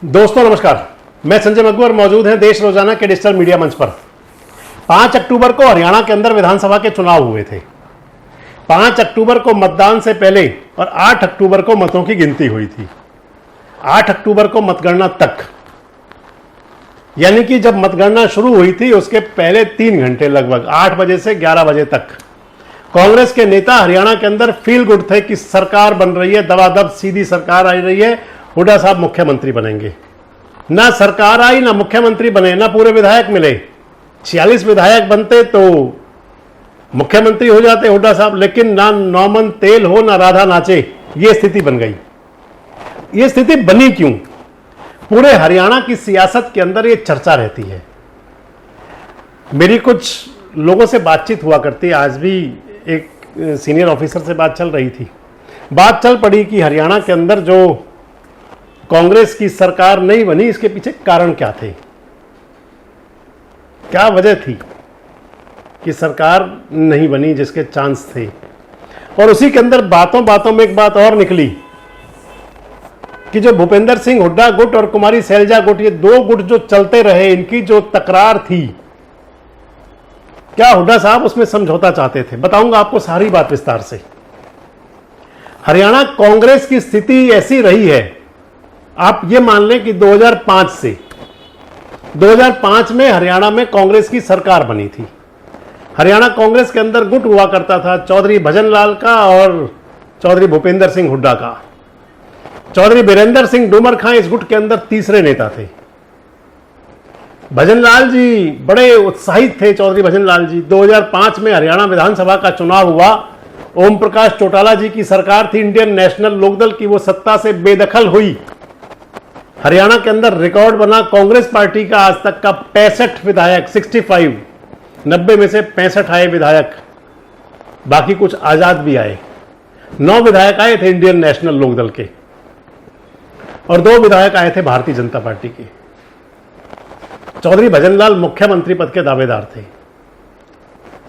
दोस्तों नमस्कार, मैं संजय मकबर मौजूद हैं देश रोजाना के डिजिटल मीडिया मंच पर। 5 अक्टूबर को हरियाणा के अंदर विधानसभा के चुनाव हुए थे। 5 अक्टूबर को मतदान से पहले और 8 अक्टूबर को मतों की गिनती हुई थी। 8 अक्टूबर को मतगणना तक, यानी कि जब मतगणना शुरू हुई थी उसके पहले 3 घंटे लगभग 8 बजे से 11 बजे तक कांग्रेस के नेता हरियाणा के अंदर फील गुड थे कि सरकार बन रही है, दबादब सीधी सरकार आ रही है, हुड्डा साहब मुख्यमंत्री बनेंगे। ना सरकार आई, ना मुख्यमंत्री बने, ना पूरे विधायक मिले। 46 विधायक बनते तो मुख्यमंत्री हो जाते हुड्डा साहब, लेकिन ना नौमन तेल हो ना राधा नाचे, ये स्थिति बन गई। ये स्थिति बनी क्यों? पूरे हरियाणा की सियासत के अंदर ये चर्चा रहती है। मेरी कुछ लोगों से बातचीत हुआ करती है, आज भी एक सीनियर ऑफिसर से बात चल रही थी। बात चल पड़ी कि हरियाणा के अंदर जो कांग्रेस की सरकार नहीं बनी, इसके पीछे कारण क्या थे, क्या वजह थी कि सरकार नहीं बनी जिसके चांस थे। और उसी के अंदर बातों बातों में एक बात और निकली कि जो भूपेंद्र सिंह हुड्डा गुट और कुमारी सैलजा गुट, ये 2 गुट जो चलते रहे, इनकी जो तकरार थी, क्या हुड्डा साहब उसमें समझौता चाहते थे? बताऊंगा आपको सारी बात विस्तार से। हरियाणा कांग्रेस की स्थिति ऐसी रही है, आप ये मान लें कि 2005 से 2005 में हरियाणा में कांग्रेस की सरकार बनी थी। हरियाणा कांग्रेस के अंदर गुट हुआ करता था चौधरी भजनलाल का और चौधरी भूपेंद्र सिंह हुड्डा का। चौधरी बीरेंद्र सिंह डूमर खां इस गुट के अंदर तीसरे नेता थे। भजनलाल जी बड़े उत्साहित थे। चौधरी भजनलाल जी 2005 में हरियाणा विधानसभा का चुनाव हुआ। ओम प्रकाश चौटाला जी की सरकार थी, इंडियन नेशनल लोकदल की, वो सत्ता से बेदखल हुई। हरियाणा के अंदर रिकॉर्ड बना कांग्रेस पार्टी का आज तक का 65 विधायक, 65, 90 में से 65 आए विधायक, बाकी कुछ आजाद भी आए। 9 विधायक आए थे इंडियन नेशनल लोकदल के और 2 विधायक आए थे भारतीय जनता पार्टी के। चौधरी भजनलाल मुख्यमंत्री पद के दावेदार थे।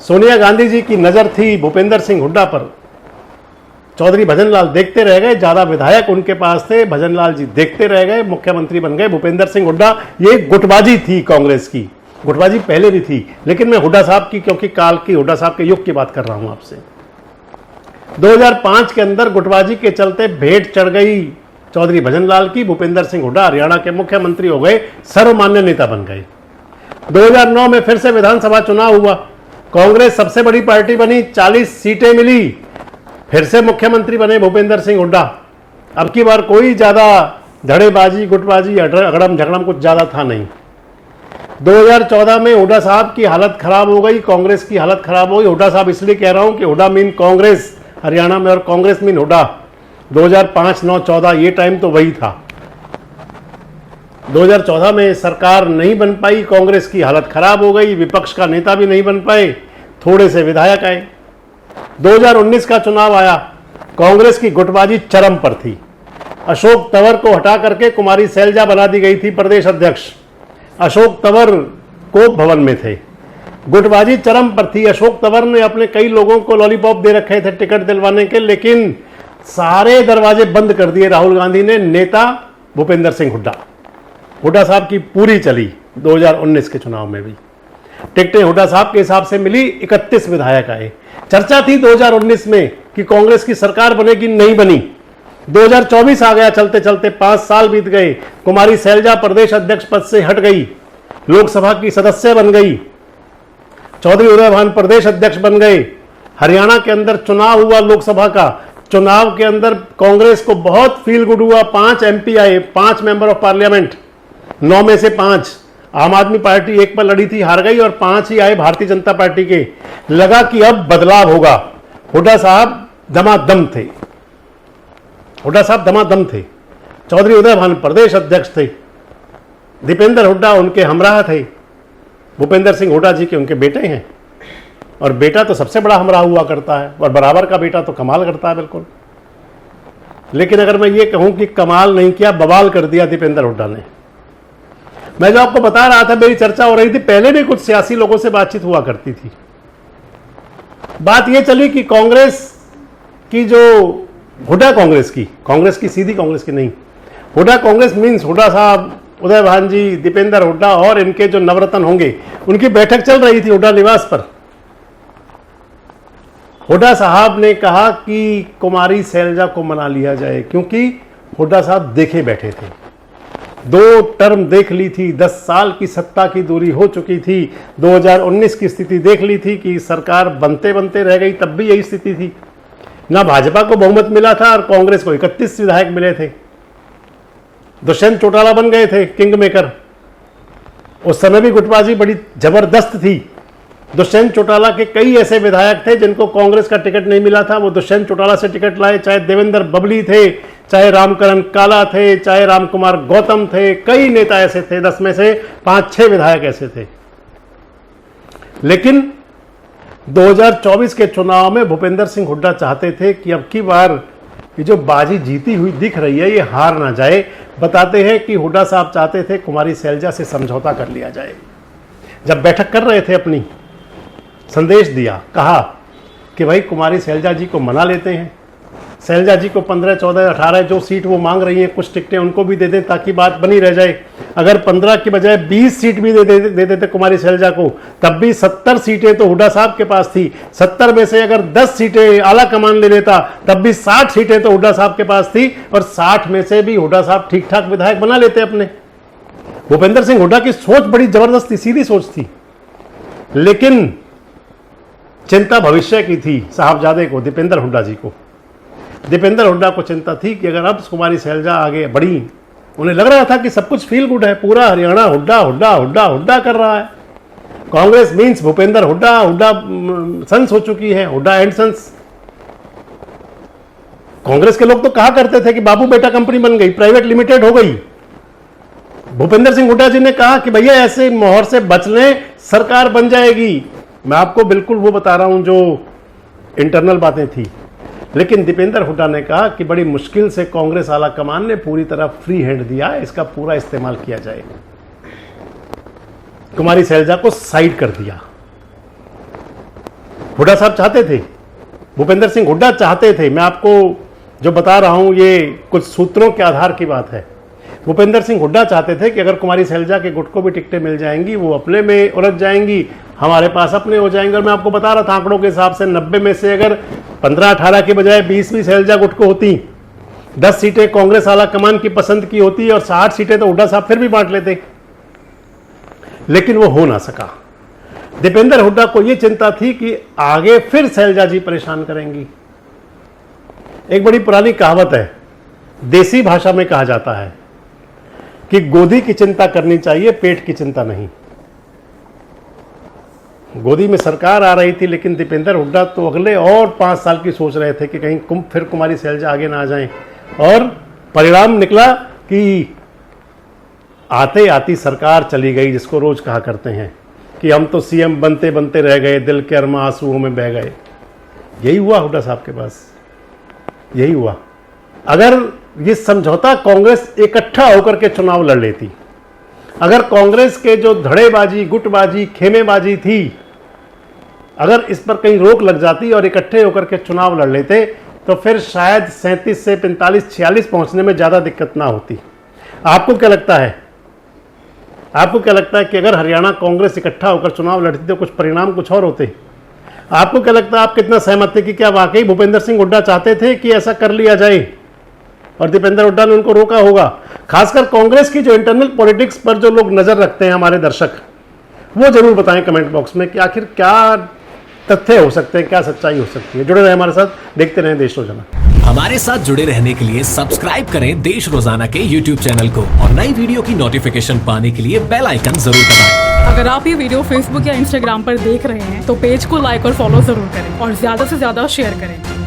सोनिया गांधी जी की नजर थी भूपेंद्र सिंह हुड्डा पर। चौधरी भजनलाल देखते रह गए, ज्यादा विधायक उनके पास थे, भजनलाल जी देखते रह गए, मुख्यमंत्री बन गए भूपेंद्र सिंह हुड्डा। ये गुटबाजी थी कांग्रेस की। गुटबाजी पहले भी थी, लेकिन मैं हुड्डा साहब की, क्योंकि काल की, हुड्डा साहब के युग की बात कर रहा हूं आपसे। 2005 के अंदर गुटबाजी के चलते भेंट चढ़ गई चौधरी भजनलाल की। भूपेंद्र सिंह हुड्डा हरियाणा के मुख्यमंत्री हो गए, सर्वमान्य नेता बन गए। 2009 में फिर से विधानसभा चुनाव हुआ। कांग्रेस सबसे बड़ी पार्टी बनी, 40 सीटें मिली, फिर से मुख्यमंत्री बने भूपेंद्र सिंह हुड्डा। अब की बार कोई ज्यादा धड़ेबाजी, गुटबाजी, अगड़म झगड़म कुछ ज्यादा था नहीं। 2014 में हुड्डा साहब की हालत खराब हो गई, कांग्रेस की हालत खराब हो गई। हुड्डा साहब इसलिए कह रहा हूं कि हुड्डा मीन कांग्रेस हरियाणा में और कांग्रेस मीन हुड्डा। 2005, 9, 14 ये टाइम तो वही था। 2014 में सरकार नहीं बन पाई, कांग्रेस की हालत खराब हो गई, विपक्ष का नेता भी नहीं बन पाए, थोड़े से विधायक आए। 2019 का चुनाव आया, कांग्रेस की गुटबाजी चरम पर थी। अशोक तंवर को हटा करके कुमारी सैलजा बना दी गई थी प्रदेश अध्यक्ष। अशोक तंवर कोप भवन में थे, गुटबाजी चरम पर थी। अशोक तंवर ने अपने कई लोगों को लॉलीपॉप दे रखे थे टिकट दिलवाने के, लेकिन सारे दरवाजे बंद कर दिए राहुल गांधी ने। नेता भूपेंद्र सिंह हुड्डा, हुड्डा साहब की पूरी चली। 2019 के चुनाव में भी टिकटें हुड्डा साहब के हिसाब से मिली, 31 विधायक आए। चर्चा थी 2019 में कि कांग्रेस की सरकार बनेगी, नहीं बनी। 2024 आ गया, चलते चलते 5 साल बीत गए। कुमारी सैलजा प्रदेश अध्यक्ष पद से हट गई, लोकसभा की सदस्य बन गई। चौधरी उदय भान प्रदेश अध्यक्ष बन गए। हरियाणा के अंदर चुनाव हुआ लोकसभा का। चुनाव के अंदर कांग्रेस को बहुत फील गुड हुआ, 5 MP आए, 5 मेंबर ऑफ पार्लियामेंट, 9 में से 5। आम आदमी पार्टी 1 पर लड़ी थी, हार गई, और 5 ही आए भारतीय जनता पार्टी के। लगा कि अब बदलाव होगा। हुड्डा साहब दमादम थे, हुड्डा साहब दमादम थे। चौधरी उदय भान प्रदेश अध्यक्ष थे, दीपेंद्र हुड्डा उनके हमराह थे। भूपेंद्र सिंह हुड्डा जी के उनके बेटे हैं, और बेटा तो सबसे बड़ा हमराह हुआ करता है, और बराबर का बेटा तो कमाल करता है बिल्कुल। लेकिन अगर मैं ये कहूं कि कमाल नहीं किया, बवाल कर दिया दीपेंद्र हुड्डा ने। मैं जो आपको बता रहा था, मेरी चर्चा हो रही थी, पहले भी कुछ सियासी लोगों से बातचीत हुआ करती थी। बात यह चली कि कांग्रेस की जो हुड्डा कांग्रेस की सीधी कांग्रेस की नहीं, हुड्डा कांग्रेस मीन्स हुड्डा साहब, उदय भान जी, दीपेंद्र हुड्डा और इनके जो नवरत्न होंगे, उनकी बैठक चल रही थी हुड्डा निवास पर। हुड्डा साहब ने कहा कि कुमारी शैलजा को मना लिया जाए, क्योंकि हुड्डा साहब देखे बैठे थे, 2 टर्म देख ली थी, 10 साल की सत्ता की दूरी हो चुकी थी, 2019 की स्थिति देख ली थी कि सरकार बनते बनते रह गई, तब भी यही स्थिति थी। ना भाजपा को बहुमत मिला था और कांग्रेस को 31 विधायक मिले थे। दुष्यंत चौटाला बन गए थे किंग मेकर। उस समय भी गुटबाजी बड़ी जबरदस्त थी। दुष्यंत चौटाला के कई ऐसे विधायक थे जिनको कांग्रेस का टिकट नहीं मिला था, वो दुष्यंत चौटाला से टिकट लाए, चाहे देवेंद्र बबली थे, चाहे रामकरण काला थे, चाहे रामकुमार गौतम थे, कई नेता ऐसे थे, 10 में से 5-6 विधायक ऐसे थे। लेकिन 2024 के चुनाव में भूपेंद्र सिंह हुड्डा चाहते थे कि अब की बार ये जो बाजी जीती हुई दिख रही है ये हार ना जाए। बताते हैं कि हुड्डा साहब चाहते थे कुमारी शैलजा से समझौता कर लिया जाए। जब बैठक कर रहे थे अपनी, संदेश दिया, कहा कि भाई कुमारी शैलजा जी को मना लेते हैं, शैलजा जी को 15, 14, 18 जो सीट वो मांग रही हैं, कुछ टिकटें उनको भी दे दें ताकि बात बनी रह जाए। अगर 15 की बजाय 20 सीट भी दे देते कुमारी शैलजा को, तब भी 70 सीटें तो हुड्डा साहब के पास थी। 70 में से अगर 10 सीटें आला कमान ले लेता, तब भी 60 सीटें तो हुड्डा साहब के पास थी, और 60 में से भी हुड्डा साहब ठीक ठाक विधायक बना लेते अपने। भूपेंद्र सिंह हुड्डा की सोच बड़ी जबरदस्त थी, सीधी सोच थी, लेकिन चिंता भविष्य की थी साहबजादे को, दीपेंद्र हुड्डा जी को। दीपेंद्र हुड्डा को चिंता थी कि अगर अब कुमारी शैलजा आगे बढ़ी, उन्हें लग रहा था कि सब कुछ फील गुड है, पूरा हरियाणा हुड्डा हुड्डा हुड्डा हुड्डा कर रहा है, कांग्रेस मीन्स भूपेंद्र हुड्डा, हुड्डा सन्स हो चुकी है, हुड्डा एंड सन्स। कांग्रेस के लोग तो कहा करते थे कि बाबू बेटा कंपनी बन गई, प्राइवेट लिमिटेड हो गई। भूपेंद्र सिंह हुड्डा जी ने कहा कि भैया ऐसे मोहर से बच लें, सरकार बन जाएगी। मैं आपको बिल्कुल वो बता रहा हूं जो इंटरनल बातें थी। लेकिन दीपेंद्र हुड्डा ने कहा कि बड़ी मुश्किल से कांग्रेस आला कमान ने पूरी तरह फ्री हैंड दिया है, इसका पूरा इस्तेमाल किया जाए। कुमारी शैलजा को साइड कर दिया। हुड्डा साहब चाहते थे, भूपेंद्र सिंह हुड्डा चाहते थे, मैं आपको जो बता रहा हूं ये कुछ सूत्रों के आधार की बात है। भूपेंद्र सिंह हुड्डा चाहते थे कि अगर कुमारी शैलजा के गुट को भी टिकटें मिल जाएंगी, वो अपने में उलझ जाएंगी, हमारे पास अपने हो जाएंगे। और मैं आपको बता रहा था आंकड़ों के हिसाब से 90 में से अगर 15-18 के बजाय 20 भी शैलजा गुट को होती, 10 सीटें कांग्रेस आला कमान की पसंद की होती और 60 सीटें तो हुड्डा साहब फिर भी बांट लेते। लेकिन वो हो ना सका। दीपेंद्र हुड्डा को यह चिंता थी कि आगे फिर शैलजा जी परेशान करेंगी। एक बड़ी पुरानी कहावत है, देसी भाषा में कहा जाता है कि गोदी की चिंता करनी चाहिए, पेट की चिंता नहीं। गोदी में सरकार आ रही थी, लेकिन दीपेंद्र हुड्डा तो अगले और 5 साल की सोच रहे थे कि कहीं फिर कुमारी शैलजा आगे ना आ जाएं। और परिणाम निकला कि आते आती सरकार चली गई, जिसको रोज कहा करते हैं कि हम तो सीएम बनते बनते रह गए, दिल के अरमा आंसुओं में बह गए। यही हुआ हुड्डा साहब के पास, यही हुआ। अगर ये समझौता कांग्रेस इकट्ठा होकर के चुनाव लड़ लेती, अगर कांग्रेस के जो धड़ेबाजी, गुटबाजी, खेमेबाजी थी, अगर इस पर कहीं रोक लग जाती और इकट्ठे होकर के चुनाव लड़ लेते, तो फिर शायद 37 से 45-46 पहुंचने में ज्यादा दिक्कत ना होती। आपको क्या लगता है? आपको क्या लगता है कि अगर हरियाणा कांग्रेस इकट्ठा होकर चुनाव लड़ती तो कुछ परिणाम कुछ और होते? आपको क्या लगता है, आप कितना सहमत थे कि क्या वाकई भूपेंद्र सिंह हुड्डा चाहते थे कि ऐसा कर लिया जाए और दीपेंद्र हुड्डा ने उनको रोका होगा? खासकर कांग्रेस की जो इंटरनल पॉलिटिक्स पर जो लोग नजर रखते हैं, हमारे दर्शक, वो जरूर बताएं कमेंट बॉक्स में कि आखिर क्या तथ्य हो सकते हैं, क्या सच्चाई हो सकती है। जुड़े रहे हमारे साथ, देखते रहें देश रोजाना। हमारे साथ जुड़े रहने के लिए सब्सक्राइब करें देश रोजाना के YouTube चैनल को और नई वीडियो की नोटिफिकेशन पाने के लिए बेल आइकन जरूर दबाएं। अगर आप ये वीडियो Facebook या Instagram पर देख रहे हैं तो पेज को लाइक और फॉलो जरूर करें और ज्यादा से ज्यादा शेयर करें।